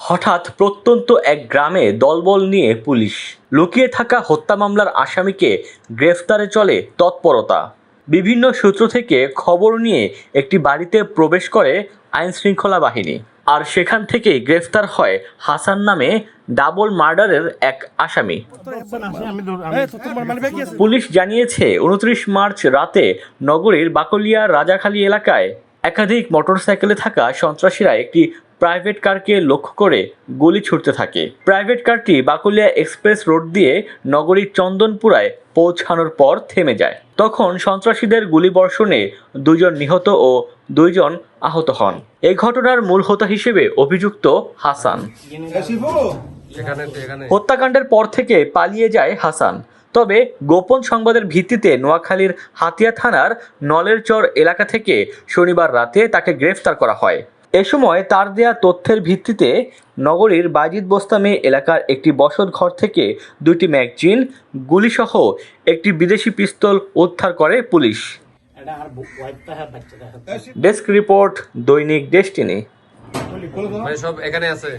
হঠাৎ প্রত্যন্ত এক গ্রামে দলবল নিয়ে পুলিশ। লুকিয়ে থাকা হত্যা মামলার আসামিকে গ্রেফতারে চলে তৎপরতা। বিভিন্ন সূত্র থেকে খবর নিয়ে একটি বাড়িতে প্রবেশ করে আইনশৃঙ্খলা বাহিনী, আর সেখান থেকেই গ্রেফতার হয় হাসান নামে ডাবল মার্ডারের এক আসামি। পুলিশ জানিয়েছে 29 মার্চ রাতে নগরীর বাকলিয়া রাজাখালী এলাকায় একাধিক মোটরসাইকেলে থাকা সন্ত্রাসীরা একটি প্রাইভেট কারকে লক্ষ্য করে গুলি ছুড়তে থাকে। প্রাইভেট কারটি বাকলিয়া এক্সপ্রেস রোড দিয়ে নগরীর চন্দনপুরায় পৌঁছানোর পর থেমে যায়। তখন সন্ত্রাসীদের গুলিবর্ষণে 2 জন নিহত ও 2 জন আহত হন। এই ঘটনার মূল হোতা হিসেবে অভিযুক্ত হাসান। হত্যাকাণ্ডের পর থেকে পালিয়ে যায় হাসান। তবে গোপন সংবাদের ভিত্তিতে নোয়াখালীর হাতিয়া থানার নলেরচর এলাকা থেকে শনিবার রাতে তাকে গ্রেফতার করা হয়। এ সময় তার দেয়া তথ্যের ভিত্তিতে নগরীর বাজিদ বোস্তামি এলাকার একটি বসত ঘর থেকে 2টি ম্যাগজিন, গুলিসহ একটি বিদেশি পিস্তল উদ্ধার করে পুলিশ। ডেস্ক রিপোর্ট, দৈনিক ডেস্টিনি। সব এখানে আছে।